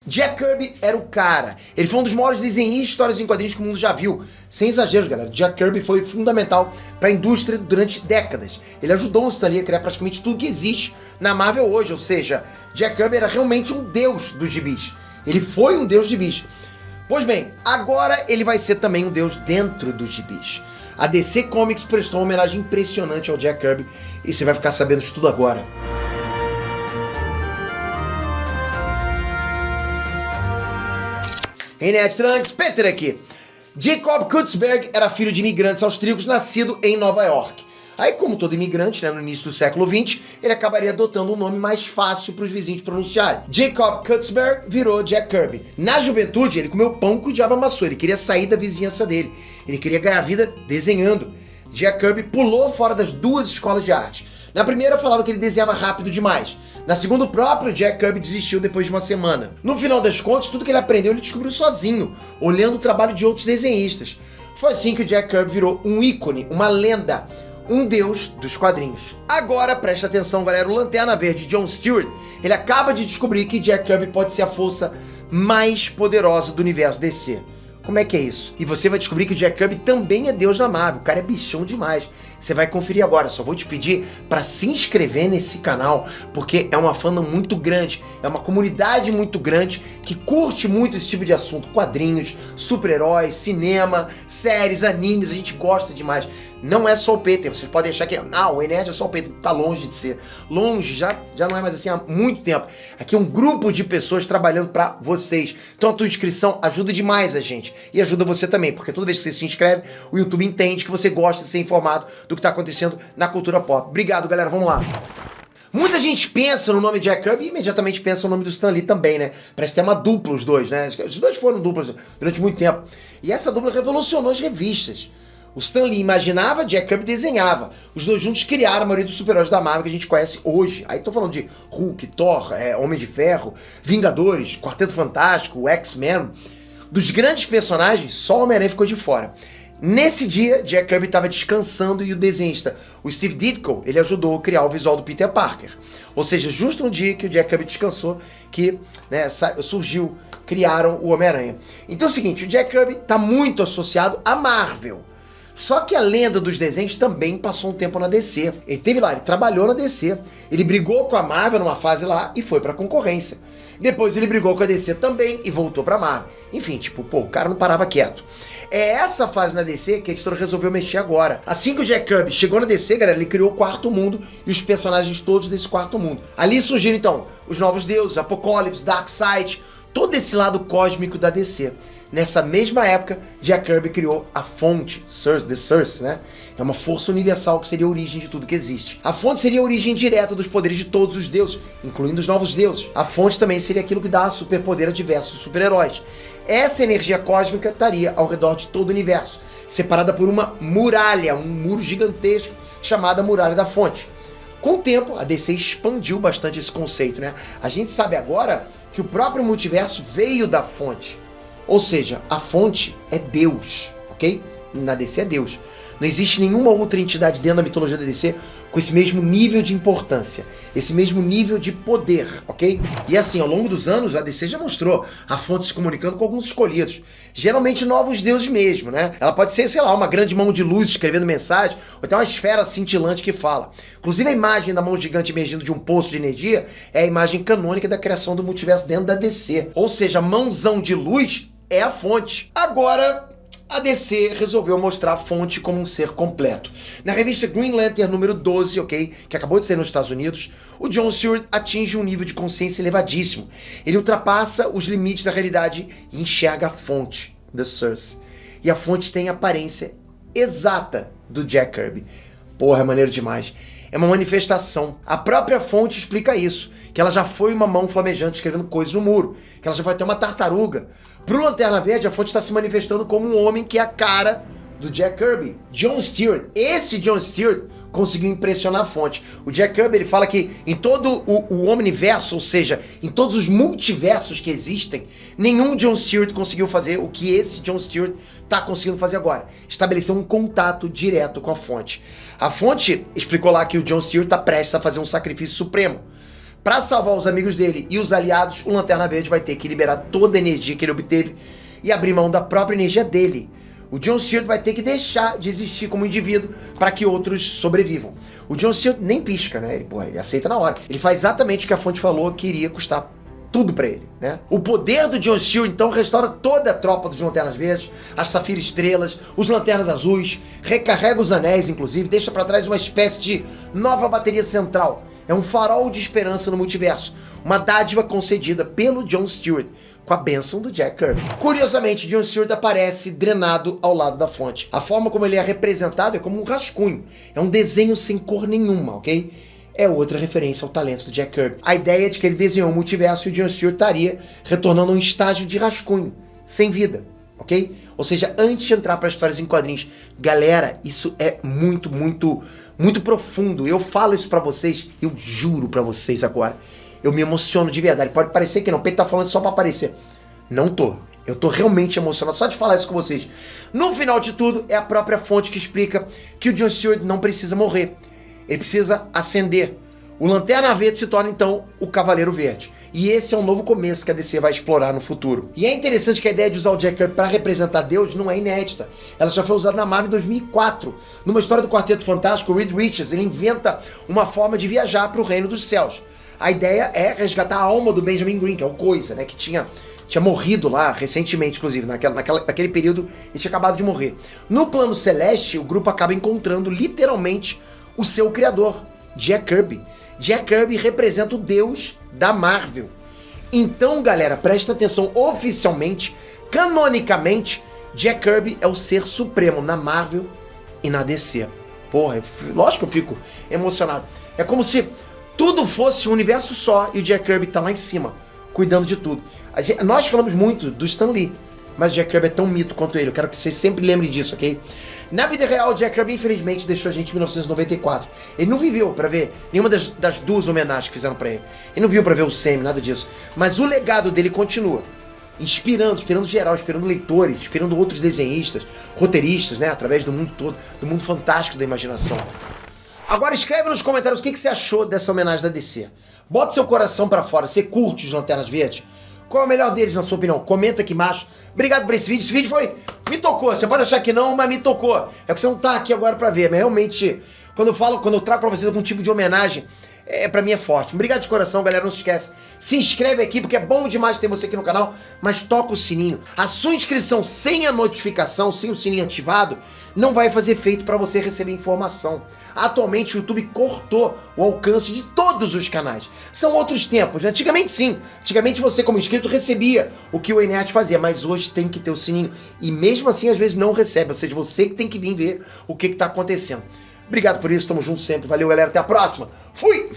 Jack Kirby era o cara. Ele foi um dos maiores desenhistas de histórias em quadrinhos que o mundo já viu. Sem exageros, galera. Jack Kirby foi fundamental para a indústria durante décadas. Ele ajudou o Stan Lee a criar praticamente tudo que existe na Marvel hoje. Ou seja, Jack Kirby era realmente um deus dos gibis. Ele foi um deus de gibis. Pois bem, agora ele vai ser também um deus dentro dos gibis. A DC Comics prestou uma homenagem impressionante ao Jack Kirby e você vai ficar sabendo de tudo agora. Hey, Nerd Trunks, Peter aqui. Jacob Kutzberg era filho de imigrantes austríacos nascido em Nova York. Aí, como todo imigrante, né, no início do século XX, ele acabaria adotando um nome mais fácil para os vizinhos pronunciarem. Jacob Kutzberg virou Jack Kirby. Na juventude, ele comeu pão que o diabo amassou, ele queria sair da vizinhança dele. Ele queria ganhar vida desenhando. Jack Kirby pulou fora das 2 escolas de arte. Na primeira falaram que ele desenhava rápido demais. Na segunda, o próprio Jack Kirby desistiu depois de uma semana. No final das contas, tudo que ele aprendeu ele descobriu sozinho, olhando o trabalho de outros desenhistas. Foi assim que o Jack Kirby virou um ícone, uma lenda, um deus dos quadrinhos. Agora, presta atenção, galera, o Lanterna Verde John Stewart, ele acaba de descobrir que Jack Kirby pode ser a força mais poderosa do universo DC. Como é que é isso? E você vai descobrir que o Jack Kirby também é deus na Marvel. O cara é bichão demais. Você vai conferir agora. Só vou te pedir para se inscrever nesse canal, porque é uma fandom muito grande, é uma comunidade muito grande que curte muito esse tipo de assunto. Quadrinhos, super-heróis, cinema, séries, animes, a gente gosta demais. Não é só o Peter, vocês podem achar que o E-Nerd é só o Peter, tá longe de ser. Longe, já não é mais assim há muito tempo. Aqui é um grupo de pessoas trabalhando pra vocês. Então a tua inscrição ajuda demais a gente. E ajuda você também, porque toda vez que você se inscreve, o YouTube entende que você gosta de ser informado do que tá acontecendo na cultura pop. Obrigado, galera, vamos lá. Muita gente pensa no nome de Jack Kirby e imediatamente pensa no nome do Stan Lee também, né? Parece ter uma dupla os dois, né? Os dois foram duplas durante muito tempo. E essa dupla revolucionou as revistas. O Stan Lee imaginava, Jack Kirby desenhava. Os dois juntos criaram a maioria dos super-heróis da Marvel que a gente conhece hoje. Aí tô falando de Hulk, Thor, Homem de Ferro, Vingadores, Quarteto Fantástico, X-Men. Dos grandes personagens, só o Homem-Aranha ficou de fora. Nesse dia, Jack Kirby estava descansando e o desenhista, o Steve Ditko, ele ajudou a criar o visual do Peter Parker. Ou seja, justo no dia que o Jack Kirby descansou, que criaram o Homem-Aranha. Então é o seguinte, o Jack Kirby está muito associado à Marvel. Só que a lenda dos desenhos também passou um tempo na DC. Ele teve lá, ele trabalhou na DC. Ele brigou com a Marvel numa fase lá e foi pra concorrência. Depois ele brigou com a DC também e voltou pra Marvel. Enfim, o cara não parava quieto. É essa fase na DC que a editora resolveu mexer agora. Assim que o Jack Kirby chegou na DC, galera, ele criou o Quarto Mundo e os personagens todos desse Quarto Mundo. Ali surgiram, então, os Novos Deuses, Apocalipse, Darkseid, todo esse lado cósmico da DC. Nessa mesma época, Jack Kirby criou a fonte, The Source, né? É uma força universal que seria a origem de tudo que existe. A fonte seria a origem direta dos poderes de todos os deuses, incluindo os novos deuses. A fonte também seria aquilo que dá superpoder a diversos super-heróis. Essa energia cósmica estaria ao redor de todo o universo, separada por uma muralha, um muro gigantesco, chamada Muralha da Fonte. Com o tempo, a DC expandiu bastante esse conceito, né? A gente sabe agora que o próprio multiverso veio da fonte. Ou seja, a fonte é Deus, ok? Na DC é Deus. Não existe nenhuma outra entidade dentro da mitologia da DC com esse mesmo nível de importância, esse mesmo nível de poder, ok? E assim, ao longo dos anos, a DC já mostrou a fonte se comunicando com alguns escolhidos. Geralmente novos deuses mesmo, né? Ela pode ser, sei lá, uma grande mão de luz escrevendo mensagem, ou até uma esfera cintilante que fala. Inclusive a imagem da mão gigante emergindo de um poço de energia é a imagem canônica da criação do multiverso dentro da DC. Ou seja, a mãozão de luz é a fonte. Agora, a DC resolveu mostrar a fonte como um ser completo. Na revista Green Lantern número 12, ok, que acabou de sair nos Estados Unidos, o John Stewart atinge um nível de consciência elevadíssimo. Ele ultrapassa os limites da realidade e enxerga a fonte, The Source. E a fonte tem a aparência exata do Jack Kirby. Porra, é maneiro demais. É uma manifestação. A própria fonte explica isso, que ela já foi uma mão flamejante escrevendo coisas no muro, que ela já vai ter uma tartaruga. Pro Lanterna Verde, a fonte está se manifestando como um homem que é a cara do Jack Kirby. John Stewart, esse John Stewart conseguiu impressionar a fonte. O Jack Kirby, ele fala que em todo o omniverso, ou seja, em todos os multiversos que existem, nenhum John Stewart conseguiu fazer o que esse John Stewart está conseguindo fazer agora. Estabelecer um contato direto com a fonte. A fonte explicou lá que o John Stewart está prestes a fazer um sacrifício supremo Pra salvar os amigos dele e os aliados, o Lanterna Verde vai ter que liberar toda a energia que ele obteve e abrir mão da própria energia dele. O John Stewart vai ter que deixar de existir como indivíduo para que outros sobrevivam. O John Stewart nem pisca, né? Ele aceita na hora. Ele faz exatamente o que a fonte falou que iria custar tudo pra ele, né? O poder do John Stewart, então, restaura toda a tropa dos Lanternas Verdes, as Safira Estrelas, os Lanternas Azuis, recarrega os anéis, inclusive, deixa pra trás uma espécie de nova bateria central. É um farol de esperança no multiverso. Uma dádiva concedida pelo John Stewart, com a bênção do Jack Kirby. Curiosamente, John Stewart aparece drenado ao lado da fonte. A forma como ele é representado é como um rascunho. É um desenho sem cor nenhuma, ok? É outra referência ao talento do Jack Kirby. A ideia é de que ele desenhou o multiverso e o John Stewart estaria retornando a um estágio de rascunho, sem vida, ok? Ou seja, antes de entrar para histórias em quadrinhos. Galera, isso é muito profundo. Eu falo isso pra vocês, eu juro pra vocês agora. Eu me emociono de verdade. Pode parecer que não, o Pedro tá falando só pra aparecer. Não tô. Eu tô realmente emocionado só de falar isso com vocês. No final de tudo, é a própria fonte que explica que o John Stewart não precisa morrer. Ele precisa ascender. O Lanterna Verde se torna, então, o Cavaleiro Verde. E esse é um novo começo que a DC vai explorar no futuro. E é interessante que a ideia de usar o Jack Kirby para representar Deus não é inédita. Ela já foi usada na Marvel em 2004. Numa história do Quarteto Fantástico, o Reed Richards, ele inventa uma forma de viajar para o Reino dos Céus. A ideia é resgatar a alma do Benjamin Green, que é o Coisa, né, que tinha morrido lá recentemente, inclusive, naquele período ele tinha acabado de morrer. No plano celeste, o grupo acaba encontrando literalmente o seu criador, Jack Kirby. Jack Kirby representa o Deus da Marvel. Então, galera, presta atenção, oficialmente, canonicamente, Jack Kirby é o ser supremo na Marvel e na DC. Porra, lógico que eu fico emocionado. É como se tudo fosse um universo só e o Jack Kirby tá lá em cima, cuidando de tudo. Nós falamos muito do Stan Lee, mas o Jack Kirby é tão mito quanto ele. Eu quero que vocês sempre lembrem disso, ok? Na vida real, o Jack Kirby, infelizmente, deixou a gente em 1994. Ele não viveu pra ver nenhuma das duas homenagens que fizeram pra ele. Ele não viu pra ver o Sam, nada disso. Mas o legado dele continua. Inspirando geral, inspirando leitores, inspirando outros desenhistas, roteiristas, né? Através do mundo todo, do mundo fantástico da imaginação. Agora escreve nos comentários o que você achou dessa homenagem da DC. Bota seu coração pra fora. Você curte os Lanternas Verdes? Qual é o melhor deles, na sua opinião? Comenta aqui embaixo. Obrigado por esse vídeo. Esse vídeo me tocou. Você pode achar que não, mas me tocou. É que você não tá aqui agora pra ver. Mas realmente, quando eu trago pra vocês algum tipo de homenagem, pra mim é forte. Obrigado de coração, galera. Não se esquece. Se inscreve aqui, porque é bom demais ter você aqui no canal. Mas toca o sininho. A sua inscrição sem a notificação, sem o sininho ativado, não vai fazer efeito para você receber informação. Atualmente o YouTube cortou o alcance de todos os canais. São outros tempos. Antigamente sim. Antigamente você como inscrito recebia o que o Enert fazia, mas hoje tem que ter o sininho. E mesmo assim às vezes não recebe. Ou seja, você que tem que vir ver o que tá acontecendo. Obrigado por isso. Tamo junto sempre. Valeu, galera. Até a próxima. Fui!